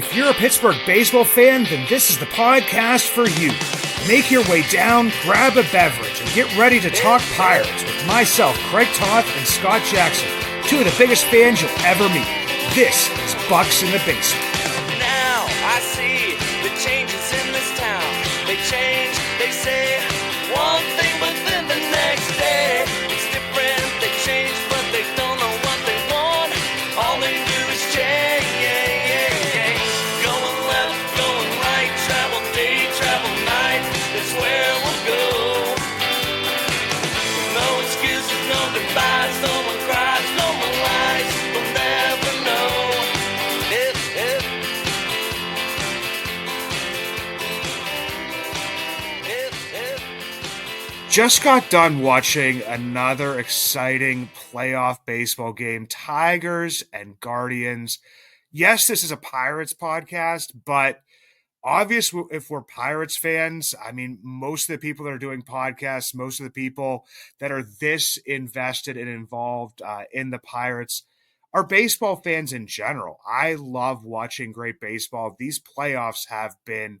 If you're a Pittsburgh baseball fan, then this is the podcast for you. Make your way down, grab a beverage, and get ready to talk Pirates with myself, Craig Toth, and Scott Jackson, two of the biggest fans you'll ever meet. This is Bucs in the Basement. Now I see the changes in this town. They change, they say one thing, but then the next day it's different. They change, but they don't know what they want. All they do is change. Going left, going right, travel day, travel night. That's where we'll go. No excuses, no goodbyes, no one cries, no one lies. We'll never know. Just got done watching another exciting playoff baseball game, Tigers and Guardians. Yes, this is a Pirates podcast, but obvious if we're Pirates fans, I mean, most of the people that are doing podcasts, most of the people that are this invested and involved in the Pirates are baseball fans in general. I love watching great baseball. These playoffs have been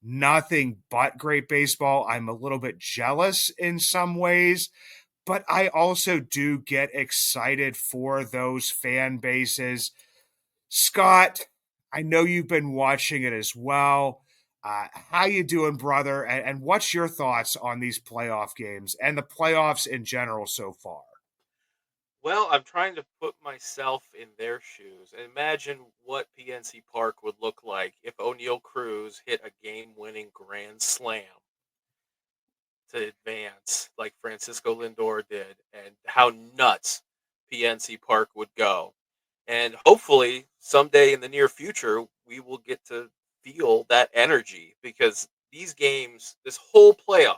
nothing but great baseball. I'm a little bit jealous in some ways, but I also do get excited for those fan bases. Scott, I know you've been watching it as well. How you doing, brother? And what's your thoughts on these playoff games and the playoffs in general so far? Well, I'm trying to put myself in their shoes and imagine what PNC Park would look like if O'Neal Cruz hit a game-winning grand slam to advance like Francisco Lindor did, and how nuts PNC Park would go. And hopefully, someday in the near future, we will get to feel that energy because these games, this whole playoff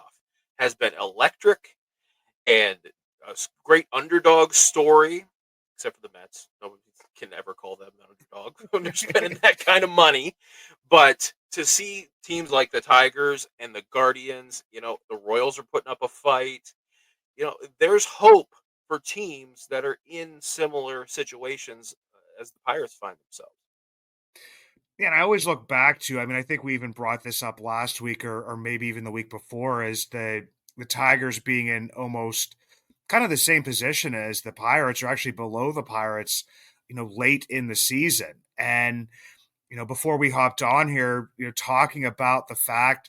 has been electric and great underdog story, except for the Mets. Nobody can ever call them an underdog when they're spending that kind of money. But to see teams like the Tigers and the Guardians, the Royals are putting up a fight. There's hope for teams that are in similar situations as the Pirates find themselves. Yeah, and I always look back to, I mean, I think we even brought this up last week or maybe even the week before, as the Tigers being in almost kind of the same position as the Pirates, or actually below the Pirates, late in the season. And, before we hopped on here, talking about the fact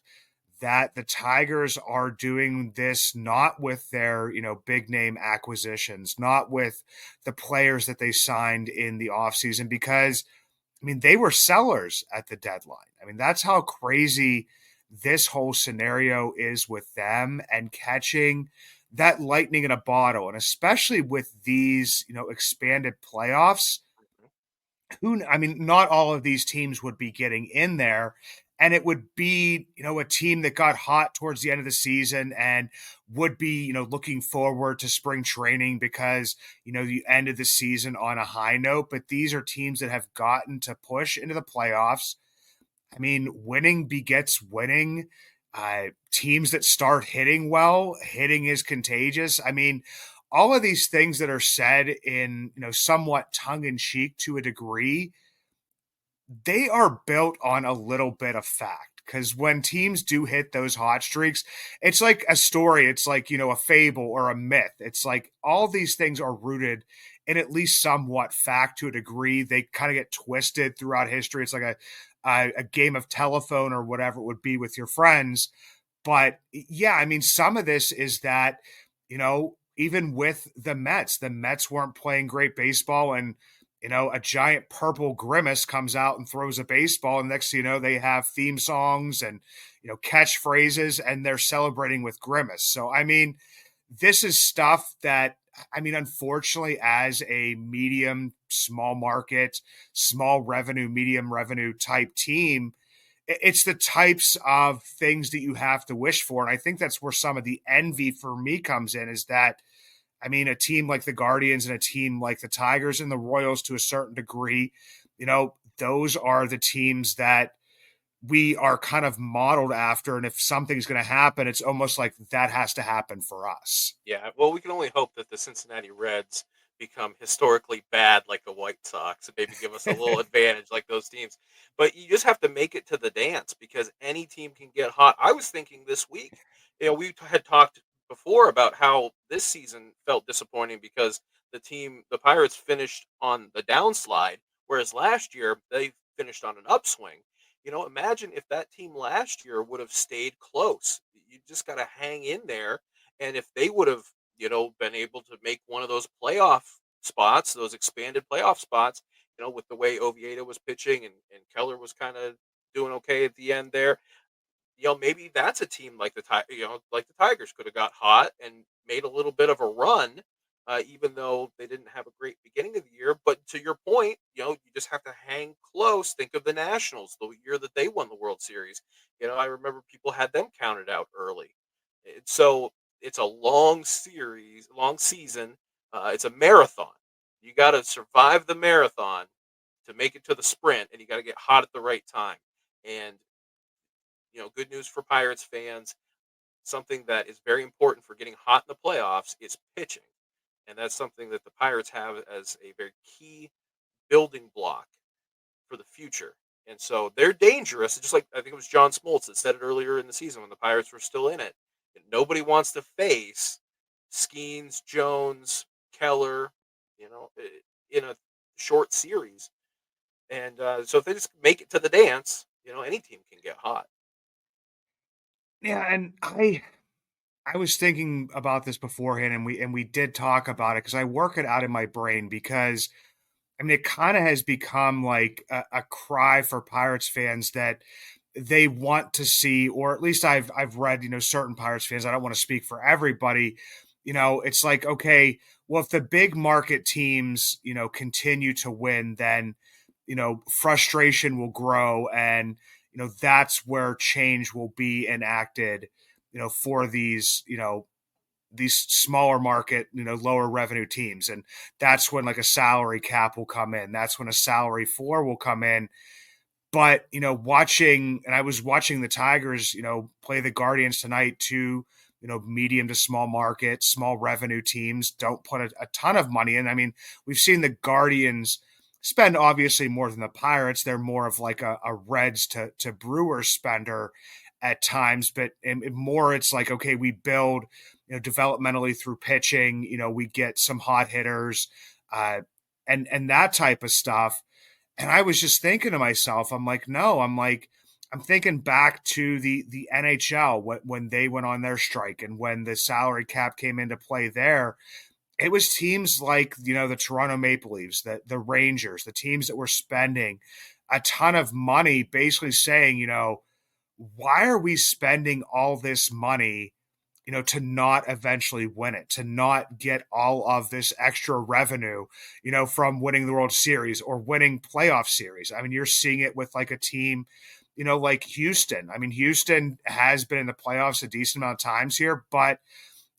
that the Tigers are doing this not with their, big name acquisitions, not with the players that they signed in the offseason, because I mean, they were sellers at the deadline. I mean, that's how crazy this whole scenario is with them and catching that lightning in a bottle. And especially with these, expanded playoffs, I mean, not all of these teams would be getting in there. And it would be, a team that got hot towards the end of the season and would be, looking forward to spring training because, you ended the season on a high note. But these are teams that have gotten to push into the playoffs. I mean, winning begets winning. Teams that start hitting well, hitting is contagious. I mean, all of these things that are said in, somewhat tongue in cheek to a degree, they are built on a little bit of fact. Because when teams do hit those hot streaks, it's like a story. It's like, a fable or a myth. It's like all these things are rooted in at least somewhat fact to a degree. They kind of get twisted throughout history. It's like a game of telephone or whatever it would be with your friends. But yeah, I mean, some of this is that, even with the Mets weren't playing great baseball, and a giant purple grimace comes out and throws a baseball, and next thing you know, they have theme songs and catchphrases, and they're celebrating with grimace. So I mean, this is stuff that, I mean, unfortunately, as a medium, small market, small revenue, medium revenue type team, it's the types of things that you have to wish for. And I think that's where some of the envy for me comes in, is that, I mean, a team like the Guardians and a team like the Tigers and the Royals to a certain degree, those are the teams that we are kind of modeled after. And if something's going to happen, it's almost like that has to happen for us. Yeah, well, we can only hope that the Cincinnati Reds become historically bad like the White Sox and maybe give us a little advantage like those teams. But you just have to make it to the dance because any team can get hot. I was thinking this week, we had talked before about how this season felt disappointing because the Pirates finished on the downslide, whereas last year they finished on an upswing. Imagine if that team last year would have stayed close. You just got to hang in there. And if they would have been able to make one of those playoff spots, those expanded playoff spots, with the way Oviedo was pitching and Keller was kind of doing okay at the end there. Maybe that's a team like like the Tigers could have got hot and made a little bit of a run, even though they didn't have a great beginning of the year. But to your point, you just have to hang close. Think of the Nationals, the year that they won the World Series. I remember people had them counted out early. So it's a long series, long season. It's a marathon. You got to survive the marathon to make it to the sprint, and you got to get hot at the right time. And good news for Pirates fans. Something that is very important for getting hot in the playoffs is pitching, and that's something that the Pirates have as a very key building block for the future. And so they're dangerous. Just like I think it was John Smoltz that said it earlier in the season when the Pirates were still in it. And nobody wants to face Skeens, Jones, Keller, in a short series. And so if they just make it to the dance, any team can get hot. Yeah, and I was thinking about this beforehand, and we did talk about it because I work it out in my brain because I mean it kind of has become like a cry for Pirates fans that they want to see, or at least I've read, certain Pirates fans. I don't want to speak for everybody. It's like, okay, well, if the big market teams, continue to win, then frustration will grow, and that's where change will be enacted, for these smaller market, lower revenue teams. And that's when like a salary cap will come in. That's when a salary floor will come in. But, I was watching the Tigers, play the Guardians tonight, two, medium to small market, small revenue teams don't put a ton of money in. I mean, we've seen the Guardians spend obviously more than the Pirates. They're more of like a Reds to Brewers spender at times, but more it's like, okay, we build, developmentally through pitching, we get some hot hitters, and that type of stuff. And I was just thinking to myself, I'm like, no, I'm thinking back to the NHL when they went on their strike and when the salary cap came into play there. It was teams like, the Toronto Maple Leafs, the Rangers, the teams that were spending a ton of money, basically saying, why are we spending all this money, to not eventually win it, to not get all of this extra revenue, from winning the World Series or winning playoff series. I mean, you're seeing it with like a team, like Houston. I mean, Houston has been in the playoffs a decent amount of times here, but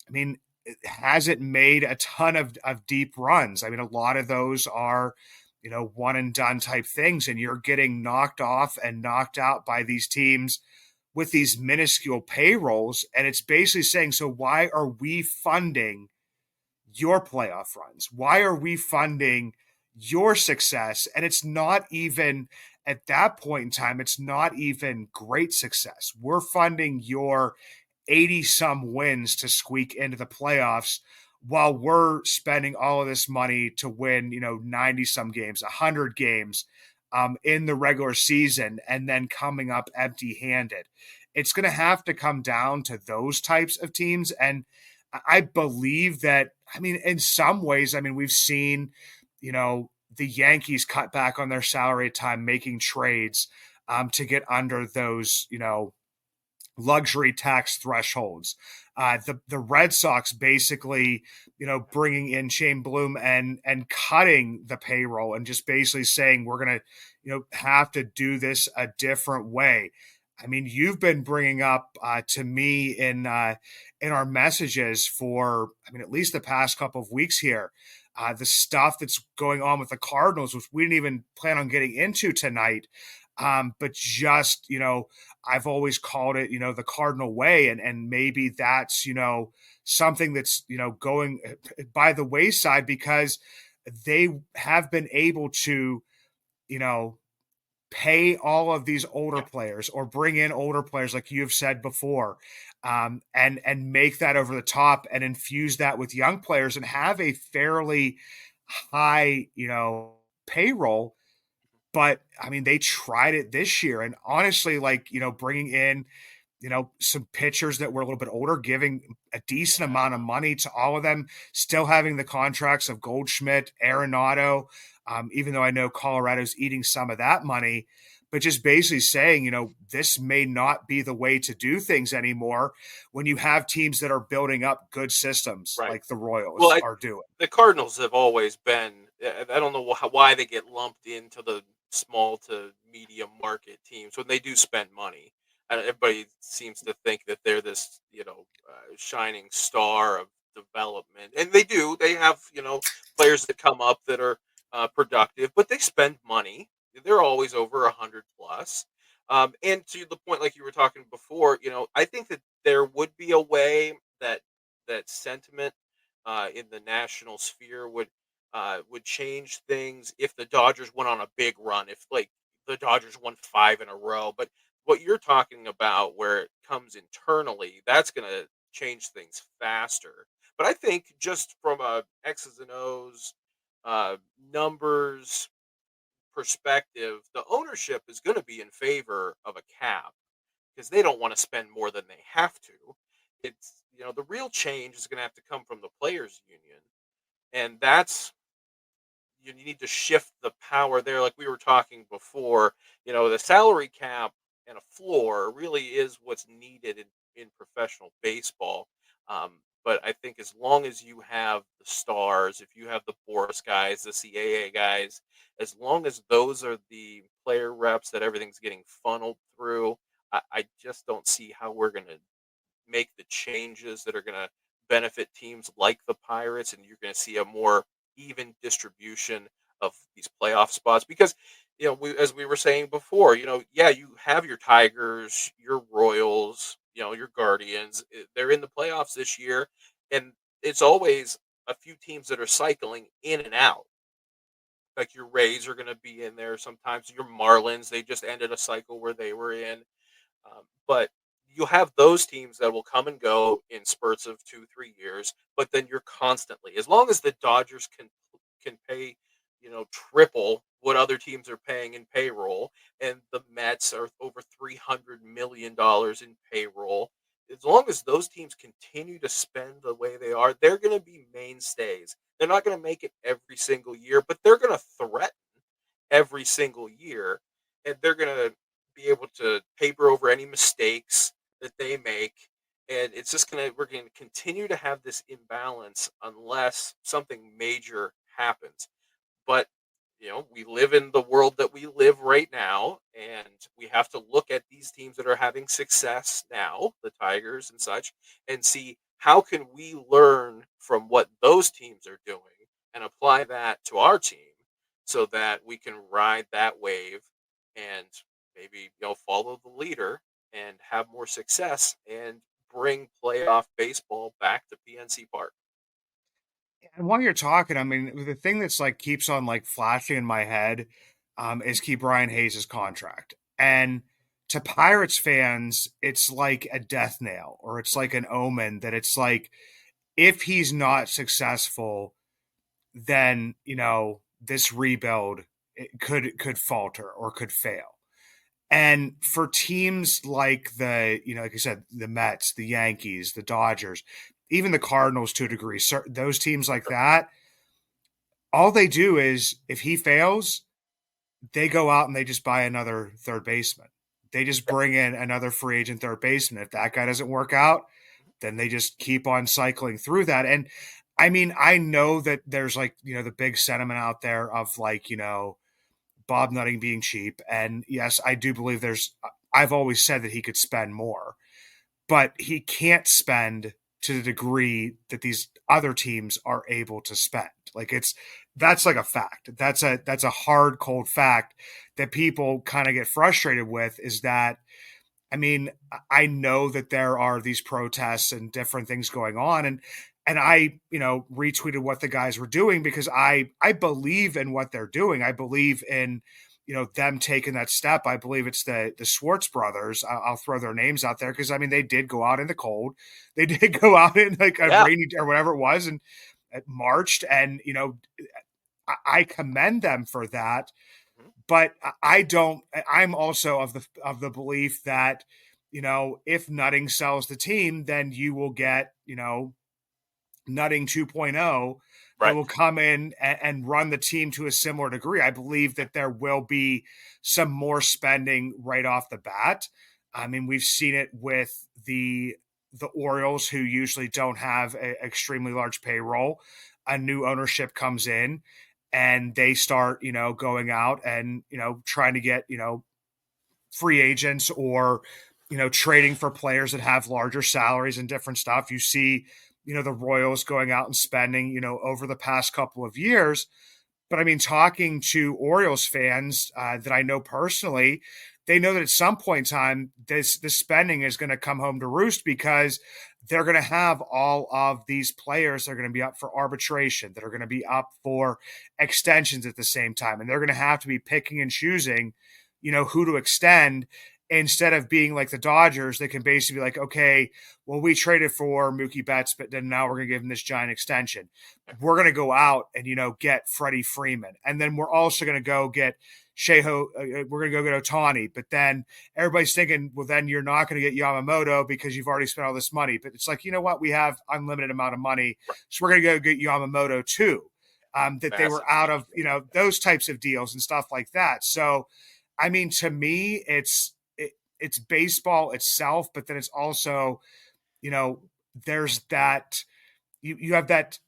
I mean, it hasn't made a ton of deep runs. I mean, a lot of those are, one and done type things, and you're getting knocked off and knocked out by these teams with these minuscule payrolls. And it's basically saying, so why are we funding your playoff runs? Why are we funding your success? And it's not even at that point in time, it's not even great success. We're funding your 80 some wins to squeak into the playoffs while we're spending all of this money to win, 90 some games, 100 games in the regular season, and then coming up empty handed. It's going to have to come down to those types of teams. And I believe that, I mean, in some ways, I mean, we've seen, the Yankees cut back on their salary at time, making trades to get under those, luxury tax thresholds. The Red Sox basically, bringing in Shane Bloom and cutting the payroll and just basically saying we're gonna, have to do this a different way. I mean, you've been bringing up to me in our messages for, I mean, at least the past couple of weeks here, the stuff that's going on with the Cardinals, which we didn't even plan on getting into tonight. But just, I've always called it, the Cardinal way. And maybe that's, something that's, going by the wayside because they have been able to, you know, pay all of these older Yeah. players or bring in older players like you've said before, and make that over the top and infuse that with young players and have a fairly high payroll. But I mean, they tried it this year, and honestly, like, bringing in some pitchers that were a little bit older, giving a decent amount of Yeah. money to all of them, still having the contracts of Goldschmidt, Arenado, even though I know Colorado's eating some of that money, but just basically saying, this may not be the way to do things anymore when you have teams that are building up good systems Right. like the Well, Royals are doing. the Cardinals have always been. I don't know why they get lumped into the small to medium market teams when they do spend money. And everybody seems to think that they're this, shining star of development, and they do. They have, players that come up that are productive, but they spend money. They're always over 100 plus. And to the point, like you were talking before, I think that there would be a way that sentiment in the national sphere would change things if the Dodgers went on a big run. If like the Dodgers won 5 in a row, but what you're talking about, where it comes internally, that's going to change things faster. But I think just from a X's and O's uh, numbers perspective, the ownership is going to be in favor of a cap because they don't want to spend more than they have to. It's the real change is going to have to come from the players union, and that's you need to shift the power there. Like we were talking before, the salary cap and a floor really is what's needed in professional baseball. But I think as long as you have the stars, if you have the Boris guys, the CAA guys, as long as those are the player reps that everything's getting funneled through, I just don't see how we're going to make the changes that are going to benefit teams like the Pirates, and you're going to see a more even distribution of these playoff spots. Because, as we were saying before, yeah, you have your Tigers, your Royals, your Guardians. They're in the playoffs this year, and it's always a few teams that are cycling in and out. Like your Rays are going to be in there sometimes. Your Marlins, they just ended a cycle where they were in. But you'll have those teams that will come and go in spurts of 2, 3 years. But then you're constantly, as long as the Dodgers can pay, triple what other teams are paying in payroll, and the Mets are over $300 million in payroll. As long as those teams continue to spend the way they are, they're going to be mainstays. They're not going to make it every single year, but they're going to threaten every single year, and they're going to be able to paper over any mistakes that they make. And it's just we're going to continue to have this imbalance unless something major happens. But we live in the world that we live right now, and we have to look at these teams that are having success now, the Tigers and such, and see how can we learn from what those teams are doing and apply that to our team so that we can ride that wave and maybe follow the leader and have more success and bring playoff baseball back to PNC Park. And while you're talking, I mean, the thing that's like keeps on like flashing in my head, is Key Brian Hayes' contract. And to Pirates fans, it's like a death nail or it's like an omen that it's like if he's not successful, then this rebuild it could falter or could fail. And for teams like like I said, the Mets, the Yankees, the Dodgers, even the Cardinals to a degree, those teams like that, all they do is if he fails, they go out and they just buy another third baseman. They just bring in another free agent third baseman. If that guy doesn't work out, then they just keep on cycling through that. And I mean, I know that there's like, the big sentiment out there of like, Bob Nutting being cheap. And yes, I do believe I've always said that he could spend more, but he can't spend to the degree that these other teams are able to spend. Like That's like a fact. That's a hard, cold fact that people kind of get frustrated with is that I mean, I know that there are these protests and different things going on and I, retweeted what the guys were doing because I believe in what they're doing. I believe in them taking that step. I believe it's the Schwartz brothers. I'll throw their names out there because I mean they did go out in the cold. They did go out in like a Yeah. rainy or whatever it was and marched and I commend them for that, Mhm. but I don't. I'm also of the belief that if Nutting sells the team, then you will get Nutting 2.0 that Right. will come in and run the team to a similar degree. I believe that there will be some more spending right off the bat. I mean, we've seen it with the Orioles, who usually don't have an extremely large payroll. A new ownership comes in, and they start, going out and trying to get free agents or trading for players that have larger salaries and different stuff. You see, the Royals going out and spending, over the past couple of years. But I mean, talking to Orioles fans that I know personally, they know that at some point in time, this spending is going to come home to roost because they're going to have all of these players that are going to be up for arbitration, that are going to be up for extensions at the same time, and they're going to have to be picking and choosing, who to extend instead of being like the Dodgers. They can basically be like, okay, well, we traded for Mookie Betts, but then now we're going to give him this giant extension. We're going to go out and get Freddie Freeman, and then we're also going to go get we're going to go get Otani, but then everybody's thinking, well, then you're not going to get Yamamoto because you've already spent all this money. But it's like, you know what? We have unlimited amount of money, Right. so we're going to go get Yamamoto too. That they were Massive out money of, thing. Yeah. those types of deals and stuff like that. So, I mean, to me, it's baseball itself, but then it's also, you know, there's that you have that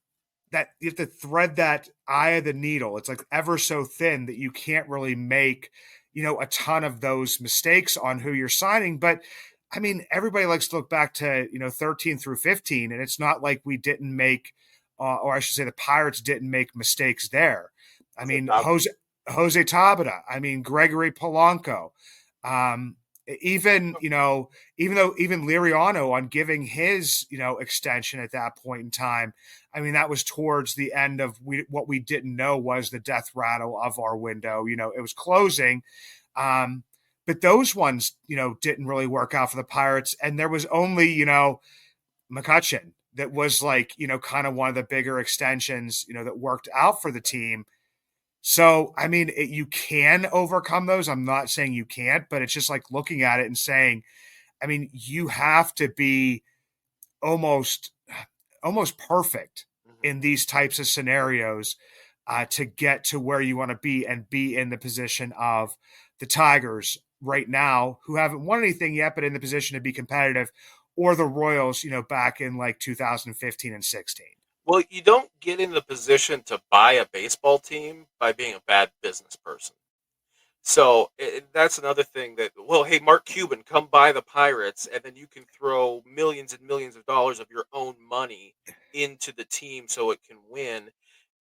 you have to thread that eye of the needle. It's like ever so thin that you can't really make, a ton of those mistakes on who you're signing. But I mean, everybody likes to look back to, 13 through 15, and it's not like we didn't make, or I should say the Pirates didn't make mistakes there. I Jose mean, Tabata. Jose Tabata, I mean, Gregory Polanco, um, even, even though even Liriano on giving his, extension at that point in time, I mean, that was towards the end of what we didn't know was the death rattle of our window. It was closing. Um, but those ones, didn't really work out for the Pirates. And there was only, McCutcheon that was like, kind of one of the bigger extensions, that worked out for the team. So, I mean, you can overcome those. I'm not saying you can't, but it's just like looking at it and saying, I mean, you have to be almost almost perfect Mhm. in these types of scenarios to get to where you want to be and be in the position of the Tigers right now, who haven't won anything yet, but in the position to be competitive, or the Royals, back in like 2015 and 16. Well, you don't get in the position to buy a baseball team by being a bad business person. So that's another thing that, well, hey, Mark Cuban, come buy the Pirates, and then you can throw millions and millions of dollars of your own money into the team so it can win.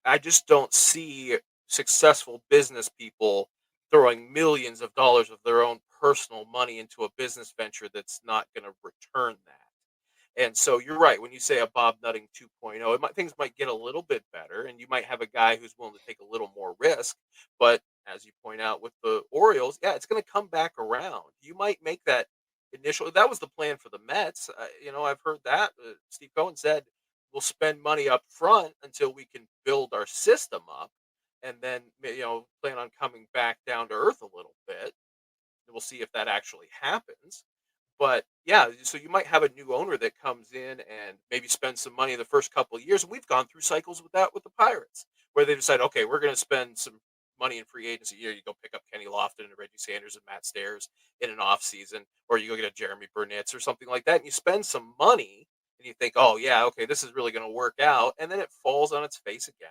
I just don't see successful business people throwing millions of dollars of their own personal money into a business venture that's not going to return that. And so you're right when you say a Bob Nutting 2.0, things might get a little bit better, and you might have a guy who's willing to take a little more risk. But as you point out with the Orioles, yeah, it's going to come back around. You might make that initial. That was the plan for the Mets. I've heard that Steve Cohen said we'll spend money up front until we can build our system up, and then plan on coming back down to earth a little bit. We'll see if that actually happens. But yeah, so you might have a new owner that comes in and maybe spends some money the first couple of years. And we've gone through cycles with that with the Pirates, where they decide, okay, we're going to spend some money in free agency. You go pick up Kenny Lofton and Reggie Sanders and Matt Stairs in an off season, or you go get a Jeremy Burnitz or something like that, and you spend some money, and you think, oh yeah, okay, this is really going to work out, and then it falls on its face again,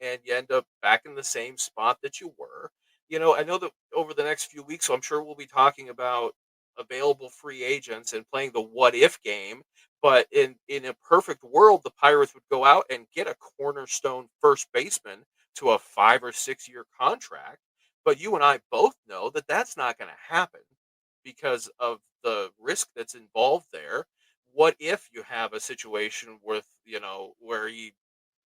and you end up back in the same spot that you were. I know that over the next few weeks, so I'm sure we'll be talking about available free agents and playing the what if game. But in a perfect world, the Pirates would go out and get a cornerstone first baseman to a 5 or 6 year contract. But you and I both know that that's not going to happen because of the risk that's involved there. What if you have a situation with, where he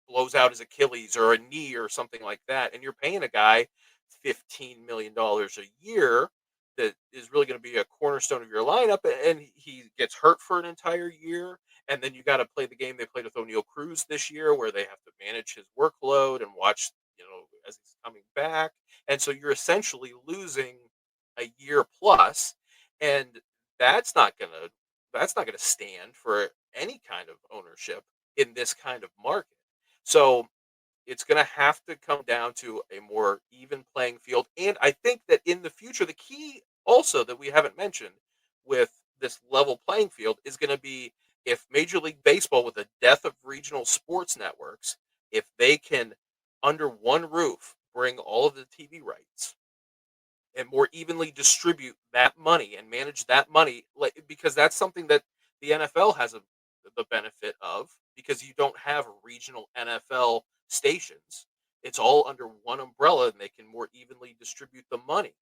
blows out his Achilles or a knee or something like that, and you're paying a guy $15 million a year that is really going to be a cornerstone of your lineup, and he gets hurt for an entire year, and then you got to play the game they played with O'Neal Cruz this year, where they have to manage his workload and watch, as he's coming back, and so you're essentially losing a year plus, and that's not gonna that's not gonna stand for any kind of ownership in this kind of market. So it's going to have to come down to a more even playing field. And I think that in the future, the key also that we haven't mentioned with this level playing field is going to be if Major League Baseball, with the death of regional sports networks, if they can, under one roof, bring all of the TV rights and more evenly distribute that money and manage that money, because that's something that the NFL has the benefit of, because you don't have regional NFL stations. It's all under one umbrella, and they can more evenly distribute the money.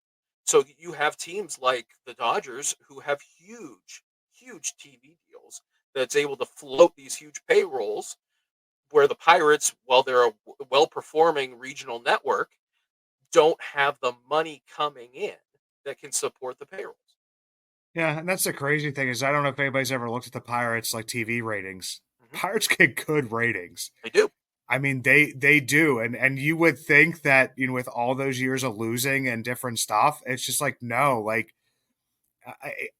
So you have teams like the Dodgers who have huge TV deals that's able to float these huge payrolls, where the Pirates, while they're a well performing regional network, don't have the money coming in that can support the payrolls. Yeah, and that's the crazy thing is I don't know if anybody's ever looked at the Pirates like TV ratings. Hmm. Pirates get good ratings. They do. I mean, they do, and you would think that with all those years of losing and different stuff, it's just like no, like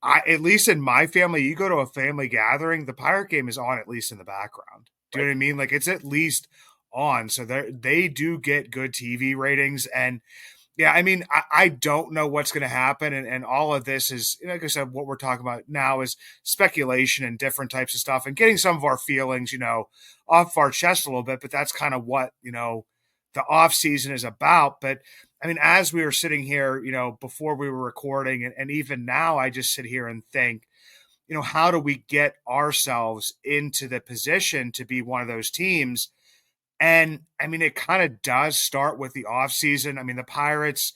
at least in my family, you go to a family gathering, the Pirate game is on at least in the background. Do you Right. know what I mean? Like it's at least on, so they do get good TV ratings, and yeah, I mean, I don't know what's going to happen. And all of this is, like I said, what we're talking about now is speculation and different types of stuff and getting some of our feelings, off our chest a little bit. But that's kind of what, the off season is about. But I mean, as we were sitting here, before we were recording, and even now, I just sit here and think, how do we get ourselves into the position to be one of those teams? And I mean, it kind of does start with the offseason. I mean, the Pirates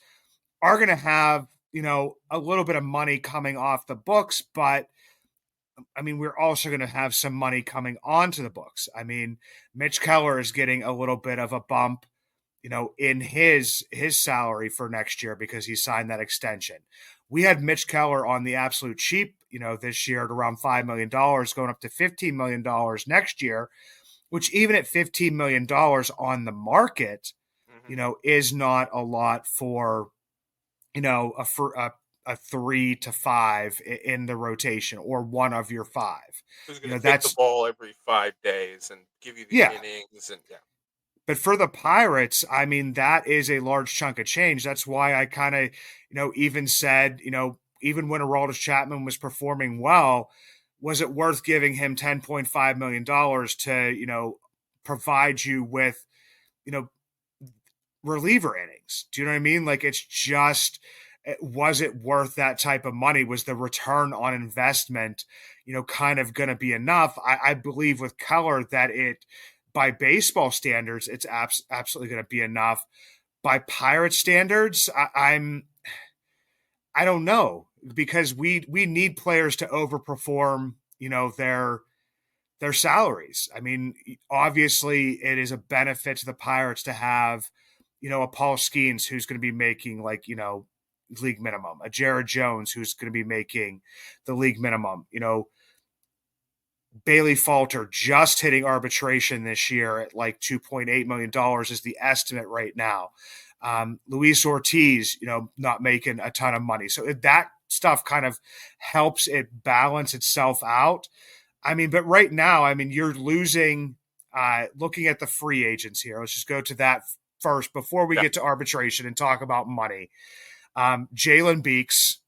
are going to have, a little bit of money coming off the books, but I mean, we're also going to have some money coming onto the books. I mean, Mitch Keller is getting a little bit of a bump, in his salary for next year because he signed that extension. We had Mitch Keller on the absolute cheap, this year at around $5 million, going up to $15 million next year, which even at $15 million on the market, Hmm. is not a lot for, a 3 to 5 in the rotation or one of your five. Who's going to hit the That's ball every 5 days and give you the yeah. innings? And yeah. But for the Pirates, I mean, that is a large chunk of change. That's why I kind of, even said, even when Aroldis Chapman was performing well, was it worth giving him $10.5 million to, provide you with, you know, reliever innings? Do you know what I mean? Like, it's just, was it worth that type of money? Was the return on investment, kind of going to be enough? I believe with Keller that by baseball standards, it's absolutely going to be enough. By Pirate standards, I don't know because we need players to overperform, their salaries. I mean, obviously, it is a benefit to the Pirates to have, a Paul Skeens who's going to be making like, league minimum, a Jared Jones who's going to be making the league minimum, Bailey Falter just hitting arbitration this year at like $2.8 million is the estimate right now. Luis Ortiz, not making a ton of money. So that stuff kind of helps it balance itself out. I mean, but right now, I mean, you're losing, looking at the free agents here. Let's just go to that first before we Yeah. get to arbitration and talk about money. Jalen Beeks,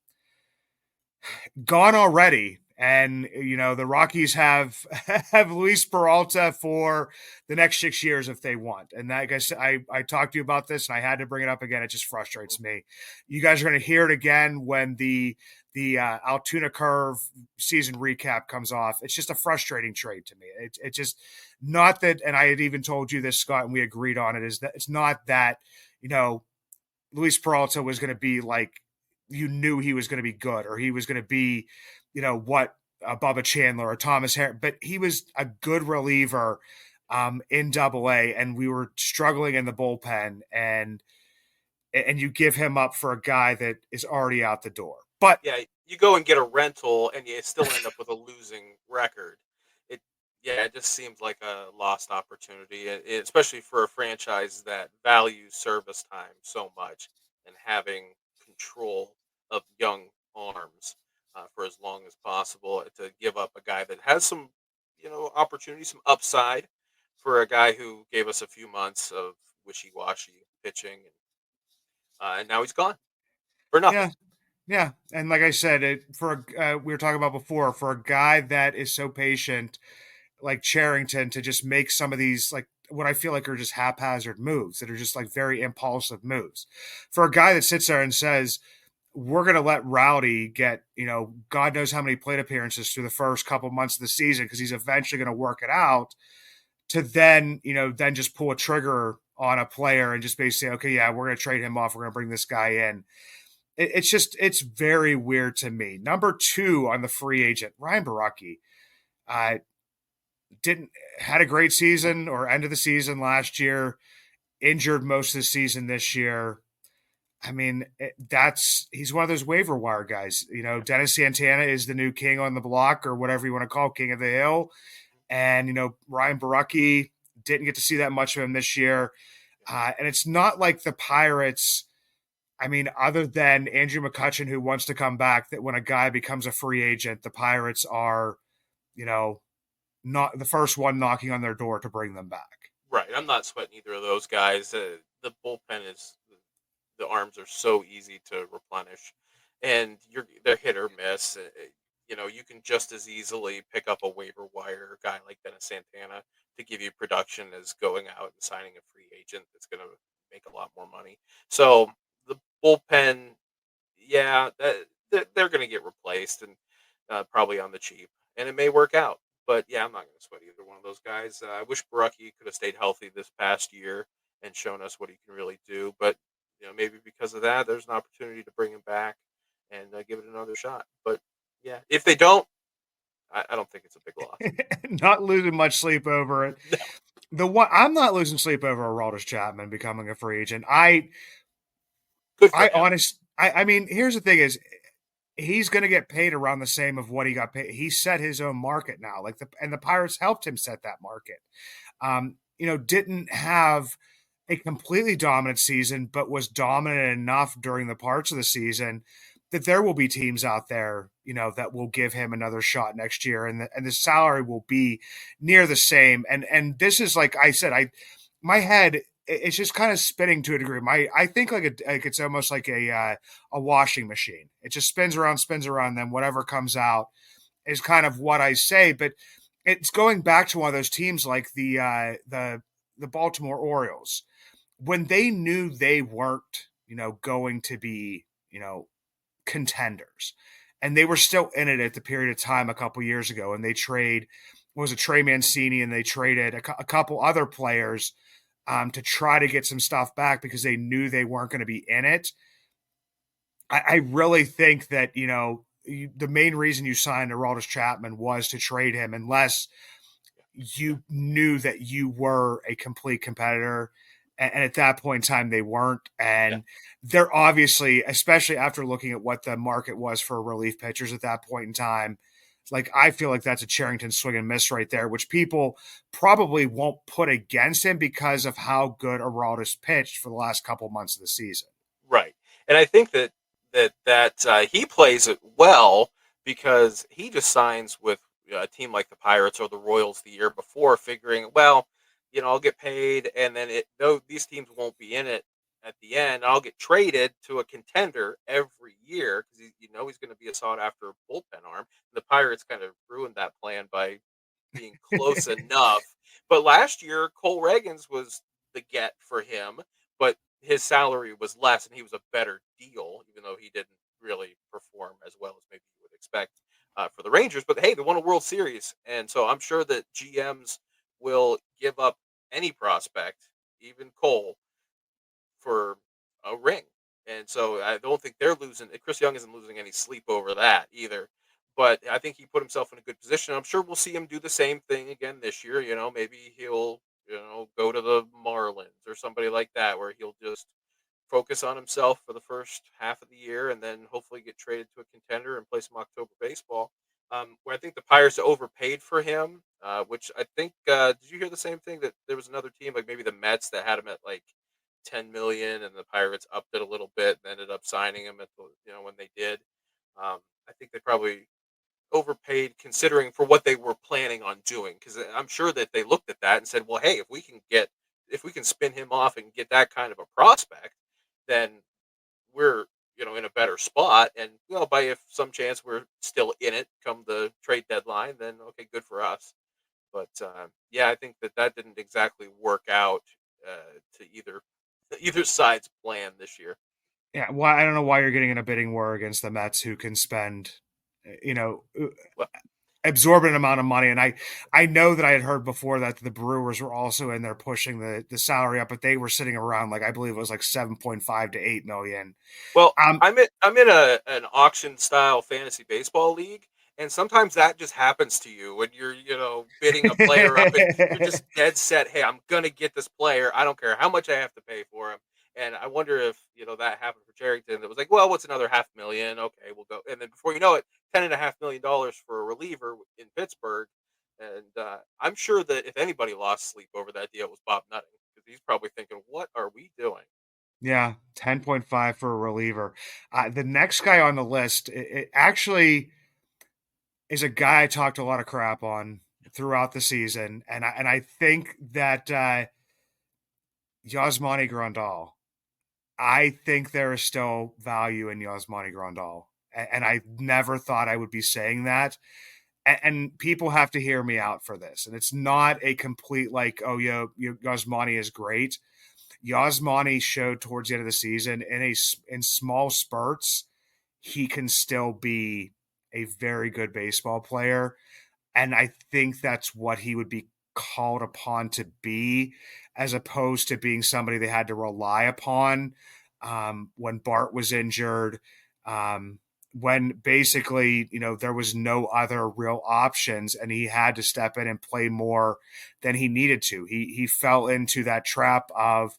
gone already. And the Rockies have have Luis Peralta for the next 6 years if they want. And that, like I talked to you about this, and I had to bring it up again. It just frustrates me. You guys are going to hear it again when the Altoona Curve season recap comes off. It's just a frustrating trade to me. It just not that, and I had even told you this, Scott, and we agreed on it. Is that it's not that you know Luis Peralta was going to be like you knew he was going to be good, or he was going to be, what Bubba Chandler or Thomas Harris, but he was a good reliever in Double A, and we were struggling in the bullpen, and you give him up for a guy that is already out the door. But Yeah, you go and get a rental, and you still end up with a losing record. It yeah, it just seems like a lost opportunity, especially for a franchise that values service time so much and having control of young arms for as long as possible to give up a guy that has some, opportunity, some upside for a guy who gave us a few months of wishy-washy pitching, and now he's gone for nothing. yeah, yeah, and like I said, we were talking about before, for a guy that is so patient, like Charrington, to just make some of these like what I feel like are just haphazard moves that are just like very impulsive moves. For a guy that sits there and says, we're going to let Rowdy get, God knows how many plate appearances through the first couple months of the season because he's eventually going to work it out, to then just pull a trigger on a player and just basically say, okay, yeah, we're going to trade him off. We're going to bring this guy in. It's very weird to me. Number two on the free agent, Ryan Baraki. Didn't had a great season or end of the season last year, injured most of the season this year. I mean, he's one of those waiver wire guys. Dennis Santana is the new king on the block, or whatever you want to call king of the hill. And Ryan Baraki, didn't get to see that much of him this year. And it's not like the Pirates. I mean, other than Andrew McCutchen, who wants to come back, that when a guy becomes a free agent, the Pirates are, you know, not the first one knocking on their door to bring them back. Right, I'm not sweating either of those guys. The bullpen is the arms are so easy to replenish, and they're hit or miss. You can just as easily pick up a waiver wire guy like Dennis Santana to give you production as going out and signing a free agent that's going to make a lot more money. So the bullpen, yeah, they're going to get replaced and probably on the cheap, and it may work out. But yeah, I'm not going to sweat either one of those guys. I wish Baraki could have stayed healthy this past year and shown us what he can really do. But maybe because of that, there's an opportunity to bring him back and give it another shot. But yeah, if they don't, I don't think it's a big loss. Not losing much sleep over it. No, The one I'm not losing sleep over Aroldis Chapman becoming a free agent. good for I him. honest I mean, here's the thing is he's going to get paid around the same of what he got paid. He set his own market now. The Pirates helped him set that market. Didn't have a completely dominant season, but was dominant enough during the parts of the season that there will be teams out there, that will give him another shot next year, and the salary will be near the same. And this is like I said, my head it's just kind of spinning to a degree. I think like it's almost like a washing machine. It just spins around, then whatever comes out is kind of what I say. But it's going back to one of those teams like the Baltimore Orioles when they knew they weren't, going to be, contenders. And they were still in it at the period of time a couple years ago. And they was it Trey Mancini, and they traded a couple other players to try to get some stuff back because they knew they weren't going to be in it. I really think that, the main reason you signed Aroldis Chapman was to trade him unless you knew that you were a complete competitor. And at that point in time, they weren't. Yeah, And they're obviously, especially after looking at what the market was for relief pitchers at that point in time, like I feel like that's a Charrington swing and miss right there, which people probably won't put against him because of how good Aroldis pitched for the last couple months of the season. right. And I think that he plays it well because he just signs with a team like the Pirates or the Royals the year before, figuring, well, I'll get paid, and then though these teams won't be in it at the end. I'll get traded to a contender every year because he's going to be a sought after bullpen arm. The Pirates kind of ruined that plan by being close enough. But last year, Cole Reagans was the get for him, but his salary was less and he was a better deal, even though he didn't really perform as well as maybe you would expect for the Rangers. But hey, they won a World Series. And so I'm sure that GMs will give up any prospect, even Cole, for a ring. And so I don't think they're losing. Chris Young isn't losing any sleep over that either. But I think he put himself in a good position. I'm sure we'll see him do the same thing again this year. Maybe he'll, go to the Marlins or somebody like that, where he'll just focus on himself for the first half of the year and then hopefully get traded to a contender and play some October baseball. Where I think the Pirates overpaid for him, which I think, did you hear the same thing that there was another team, like maybe the Mets, that had him at like 10 million and the Pirates upped it a little bit and ended up signing him at when they did. I think they probably overpaid considering for what they were planning on doing, because I'm sure that they looked at that and said, well, hey, if we can spin him off and get that kind of a prospect, then we're in a better spot, and by if some chance we're still in it come the trade deadline, then okay, good for us. But yeah, I think that didn't exactly work out to either side's plan this year. Yeah, why I don't know why you're getting in a bidding war against the Mets, who can spend, you know, Well, absorbent amount of money. And I know that I had heard before that the Brewers were also in there pushing the salary up, but they were sitting around, like, I believe it was like 7.5 to 8 million. Well, Um, I'm in an auction style fantasy baseball league, and sometimes that just happens to you when you're bidding a player up, and you're just dead set. Hey, I'm gonna get this player. I don't care how much I have to pay for him. And I wonder if that happened for Charrington. That was like, well, what's another 500,000? Okay, we'll go. And then before you know it, $10.5 million for a reliever in Pittsburgh. And I'm sure that if anybody lost sleep over that deal, it was Bob Nutting, because he's probably thinking, what are we doing? yeah, 10.5 for a reliever. The next guy on the list, it actually is a guy I talked a lot of crap on throughout the season, and I think that Yasmani Grandal. I think there is still value in Yasmani Grandal, and I never thought I would be saying that. And people have to hear me out for this. And it's not a complete like, oh, Yasmani is great. Yasmani showed towards the end of the season in small spurts, he can still be a very good baseball player. And I think that's what he would be called upon to be, as opposed to being somebody they had to rely upon when Bart was injured, when basically, there was no other real options and he had to step in and play more than he needed to. He fell into that trap of,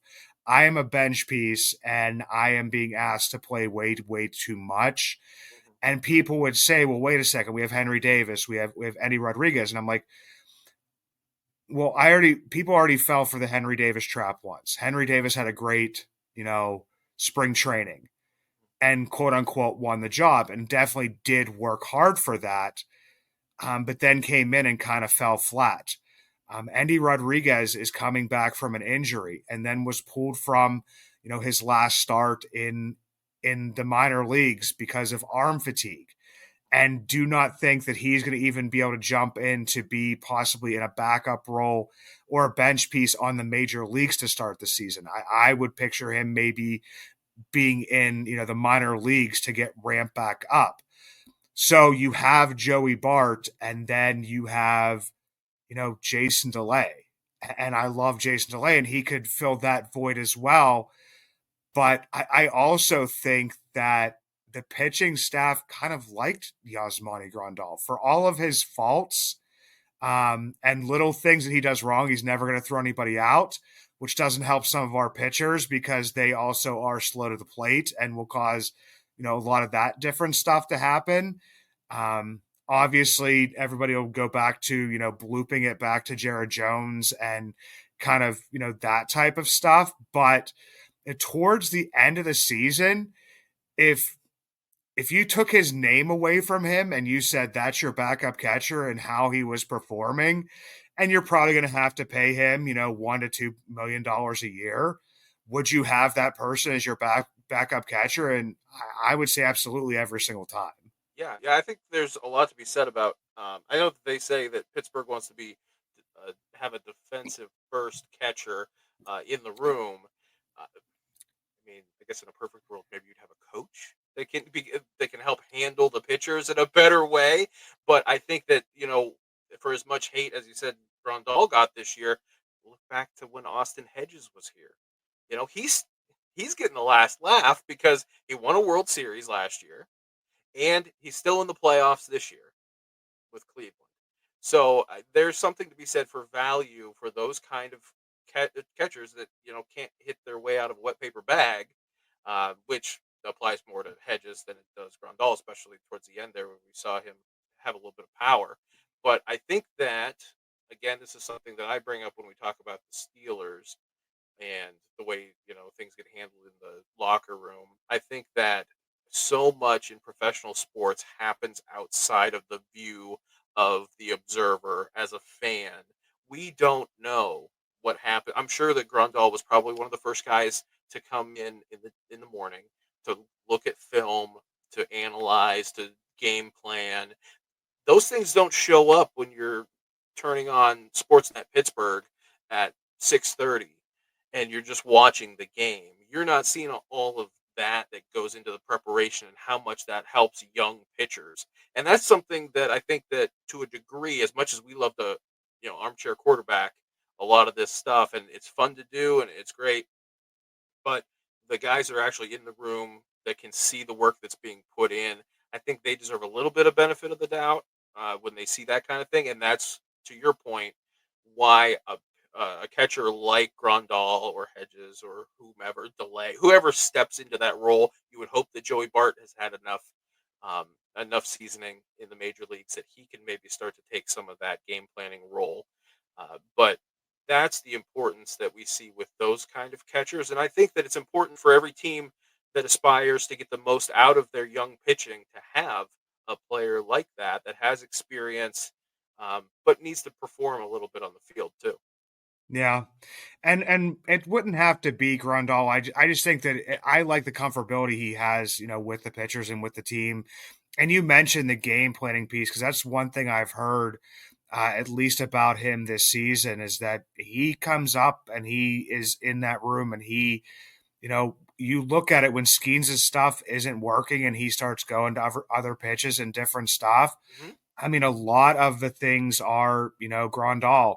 I am a bench piece and I am being asked to play way, way too much. Mhm. And people would say, well, wait a second, we have Henry Davis, we have Eddie Rodriguez. And I'm like, well, people already fell for the Henry Davis trap once. Henry Davis had a great, spring training and quote unquote won the job and definitely did work hard for that. But then came in and kind of fell flat. Andy Rodriguez is coming back from an injury and then was pulled from, his last start in the minor leagues because of arm fatigue, and do not think that he's going to even be able to jump in to be possibly in a backup role or a bench piece on the major leagues to start the season. I would picture him maybe being in, the minor leagues to get ramped back up. So you have Joey Bart, and then you have, Jason DeLay. And I love Jason DeLay, and he could fill that void as well. But I also think that the pitching staff kind of liked Yasmani Grandal for all of his faults and little things that he does wrong. He's never going to throw anybody out, which doesn't help some of our pitchers because they also are slow to the plate and will cause, a lot of that different stuff to happen. Obviously, everybody will go back to, blooping it back to Jared Jones and kind of, that type of stuff. But towards the end of the season, if you took his name away from him and you said that's your backup catcher and how he was performing, and you're probably going to have to pay him, $1 to $2 million a year. would you have that person as your backup catcher? And I would say absolutely every single time. Yeah, yeah. I think there's a lot to be said about. I know that they say that Pittsburgh wants to be have a defensive first catcher in the room. I mean, I guess in a perfect world, maybe you'd have a coach that can help handle the pitchers in a better way. But I think that for as much hate as you said Grandal got this year, look back to when Austin Hedges was here. He's getting the last laugh because he won a World Series last year, and he's still in the playoffs this year with Cleveland. So there's something to be said for value for those kind of catchers that can't hit their way out of a wet paper bag, which applies more to Hedges than it does Grandal, especially towards the end there when we saw him have a little bit of power. But I think that again, this is something that I bring up when we talk about the Steelers and the way things get handled in the locker room. I think that so much in professional sports happens outside of the view of the observer as a fan. We don't know what happened. I'm sure that Grandal was probably one of the first guys to come in the morning to look at film, to analyze, to game plan. Those things don't show up when you're turning on Sportsnet Pittsburgh at 6:30 and you're just watching the game. You're not seeing all of that goes into the preparation and how much that helps young pitchers. And that's something that I think that to a degree, as much as we love to, armchair quarterback a lot of this stuff, and it's fun to do and it's great, but the guys that are actually in the room that can see the work that's being put in, I think they deserve a little bit of benefit of the doubt when they see that kind of thing. And that's to your point, why a catcher like Grandal or Hedges or whoever steps into that role, you would hope that Joey Bart has had um, enough seasoning in the major leagues that he can maybe start to take some of that game planning role. But that's the importance that we see with those kind of catchers. And I think that it's important for every team that aspires to get the most out of their young pitching to have a player like that has experience, but needs to perform a little bit on the field too. Yeah. And it wouldn't have to be Grandal. I just think that I like the comfortability he has, with the pitchers and with the team. And you mentioned the game planning piece because that's one thing I've heard, at least about him this season, is that he comes up and he is in that room and you look at it when Skeens' stuff isn't working and he starts going to other pitches and different stuff. Hmm. I mean, a lot of the things are, Grandal.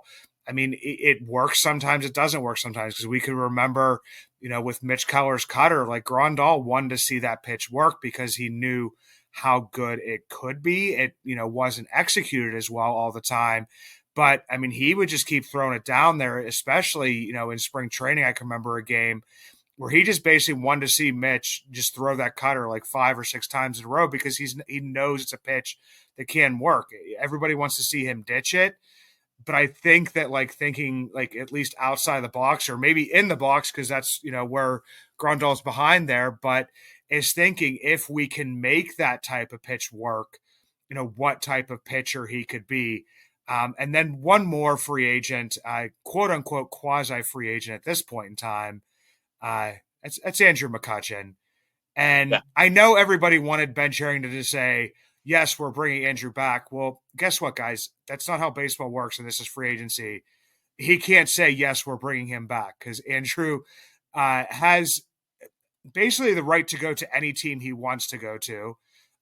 I mean, it works sometimes, it doesn't work sometimes because we could remember, with Mitch Keller's cutter, like Grandal wanted to see that pitch work because he knew how good it could be. It, wasn't executed as well all the time. But I mean, he would just keep throwing it down there, especially, in spring training. I can remember a game where he just basically wanted to see Mitch just throw that cutter like 5 or 6 times in a row because he knows it's a pitch that can work. Everybody wants to see him ditch it, but I think that like thinking like at least outside the box or maybe in the box because that's where Grandal's behind there, but is thinking if we can make that type of pitch work, what type of pitcher he could be. And then one more free agent, quote unquote quasi free agent at this point in time. Uh, it's Andrew McCutchen. Yeah. And I know everybody wanted Ben Cherington to say, yes, we're bringing Andrew back. Well, guess what, guys? That's not how baseball works, and this is free agency. He can't say, yes, we're bringing him back because Andrew has basically the right to go to any team he wants to go to.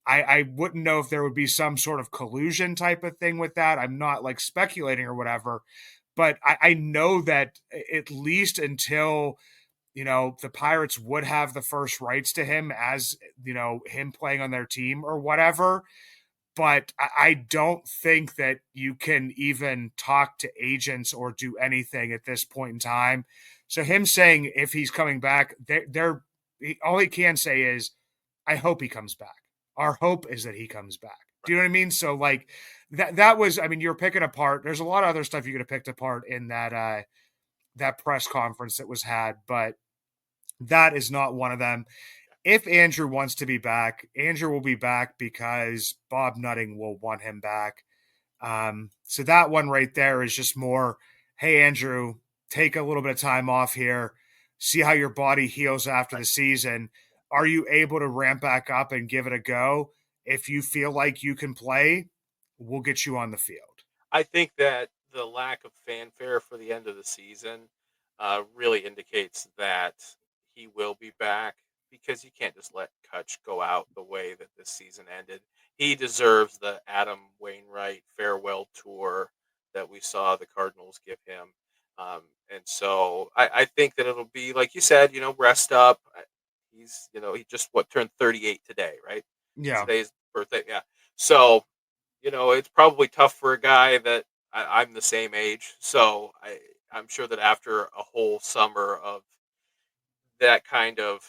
I wouldn't know if there would be some sort of collusion type of thing with that. I'm not like speculating or whatever, but I know that at least until the Pirates would have the first rights to him as, him playing on their team or whatever. But I don't think that you can even talk to agents or do anything at this point in time. So him saying if he's coming back, all he can say is, I hope he comes back. Our hope is that he comes back. Do you know what I mean? So like that was, I mean, you're picking apart. There's a lot of other stuff you could have picked apart in that press conference that was had, but that is not one of them. If Andrew wants to be back, Andrew will be back because Bob Nutting will want him back. So that one right there is just more, hey, Andrew, take a little bit of time off here. see how your body heals after the season. Are you able to ramp back up and give it a go? If you feel like you can play, we'll get you on the field. I think that the lack of fanfare for the end of the season really indicates that he will be back because you can't just let Kutch go out the way that this season ended. He deserves the Adam Wainwright farewell tour that we saw the Cardinals give him. And so I think that it'll be, like you said, rest up. He's, he just, turned 38 today, right? Yeah. Today's birthday. Yeah. So it's probably tough for a guy that I'm the same age. So I'm sure that after a whole summer of that kind of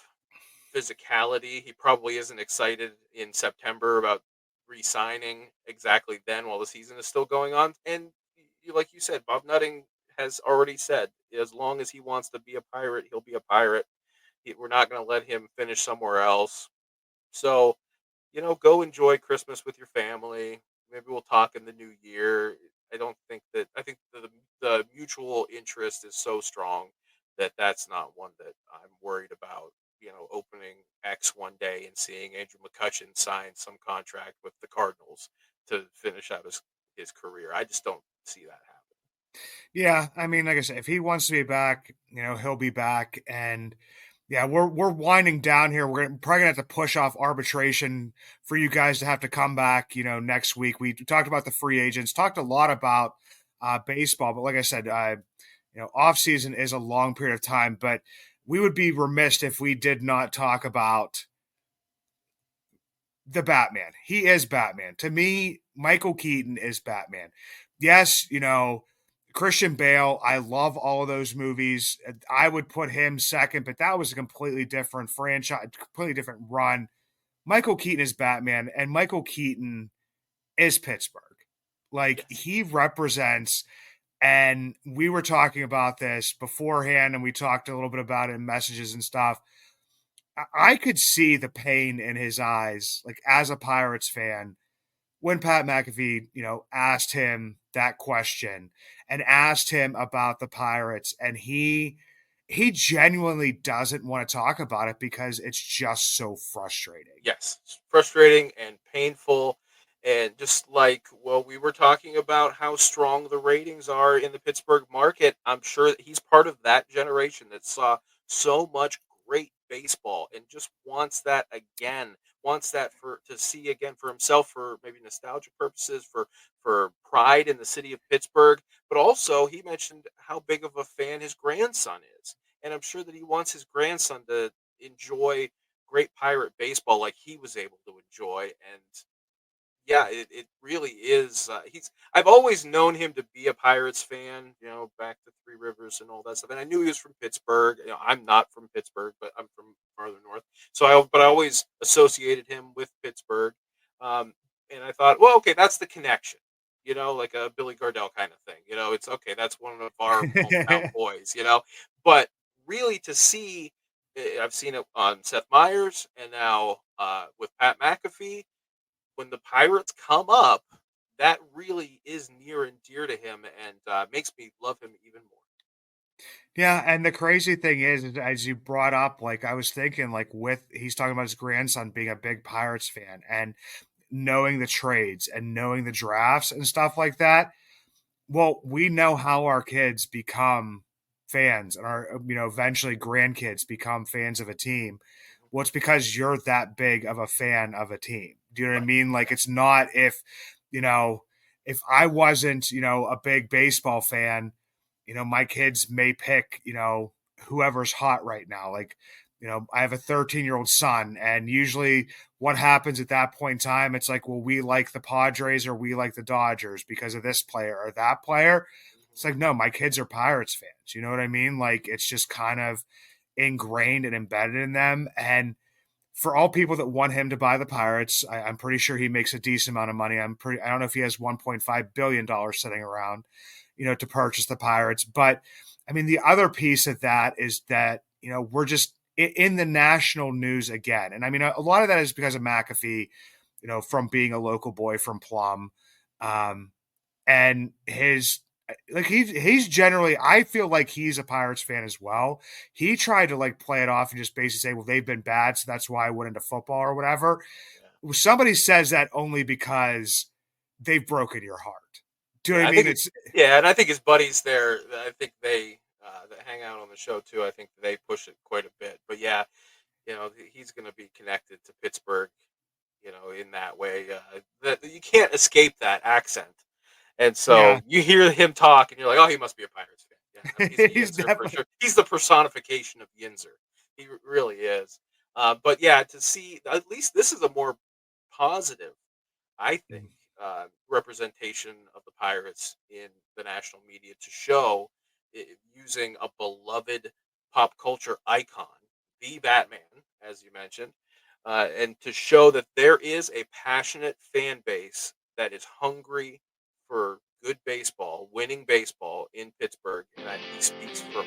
physicality, he probably isn't excited in September about re-signing exactly then while the season is still going on. And like you said, Bob Nutting has already said, as long as he wants to be a Pirate, he'll be a Pirate. We're not going to let him finish somewhere else. So go enjoy Christmas with your family. Maybe we'll talk in the new year. I think the mutual interest is so strong that that's not one that I'm worried about. Opening X one day and seeing Andrew McCutcheon sign some contract with the Cardinals to finish out his career. I just don't see that happen. Yeah, I mean, like I said, if he wants to be back, he'll be back. And yeah, we're winding down here. We're probably gonna have to push off arbitration for you guys to have to come back, next week. We talked about the free agents, talked a lot about baseball, but like I said, off season is a long period of time. But we would be remiss if we did not talk about the Batman. He is Batman. To me, Michael Keaton is Batman. Yes, Christian Bale, I love all of those movies. I would put him second, but that was a completely different franchise, completely different run. Michael Keaton is Batman, and Michael Keaton is Pittsburgh. Like, Yes. he represents, and we were talking about this beforehand, and we talked a little bit about it in messages and stuff. I could see the pain in his eyes, like as a Pirates fan, when Pat McAfee, asked him that question and asked him about the Pirates, and he genuinely doesn't want to talk about it because it's just so frustrating. Yes, it's frustrating and painful. And just like, well, we were talking about how strong the ratings are in the Pittsburgh market, I'm sure that he's part of that generation that saw so much great baseball and just wants that again, wants that for to see again for himself, for maybe nostalgia purposes, for pride in the city of Pittsburgh. But also, he mentioned how big of a fan his grandson is. And I'm sure that he wants his grandson to enjoy great pirate baseball like he was able to enjoy. And yeah, it really is. I've always known him to be a Pirates fan, back to Three Rivers and all that stuff. And I knew he was from Pittsburgh. I'm not from Pittsburgh, but I'm from farther north. But I always associated him with Pittsburgh. Um, and I thought, well, okay, that's the connection. Like a Billy Gardell kind of thing. It's okay. That's one of our hometown boys. But really, to see, I've seen it on Seth Meyers, and now with Pat McAfee when the Pirates come up, that really is near and dear to him, and makes me love him even more. Yeah, and the crazy thing is, as you brought up, like I was thinking, like with he's talking about his grandson being a big Pirates fan and knowing the trades and knowing the drafts and stuff like that. Well, we know how our kids become fans and our, eventually grandkids become fans of a team. Mhm. Well, it's because you're that big of a fan of a team. Do you know what I Right. mean? Like, it's not you know, if I wasn't, a big baseball fan, my kids may pick, whoever's hot right now. Like, I have a 13-year-old son, and usually what happens at that point in time, it's like, well, we like the Padres or we like the Dodgers because of this player or that player. It's Mhm. like, no, my kids are Pirates fans. You know what I mean? Like, it's just kind of ingrained and embedded in them. And for all people that want him to buy the Pirates, I'm pretty sure he makes a decent amount of money. I don't know if he has $1.5 billion sitting around, to purchase the Pirates. But I mean, the other piece of that is that, we're just in the national news again. And I mean, a lot of that is because of McAfee, from being a local boy from Plum. And like he's generally, I feel like he's a Pirates fan as well. He tried to like play it off and just basically say, well, they've been bad, so that's why I went into football or whatever. Yeah. Somebody says that only because they've broken your heart. Do you know Yeah, what I I mean? think It's yeah, and I think his buddies there, I think they that hang out on the show too. I think they push it quite a bit. But yeah, he's going to be connected to Pittsburgh, in that way. That you can't escape that accent. And so yeah. you hear him talk, and you're like, "Oh, he must be a Pirates fan." Yeah, no, he's a He's Yinzer for definitely sure. He's the personification of Yinzer. He really is. But yeah, to see at least this is a more positive, I think, representation of the Pirates in the national media to show using a beloved pop culture icon, the Batman, as you mentioned, and to show that there is a passionate fan base that is hungry for good baseball, winning baseball in Pittsburgh, and he speaks for all.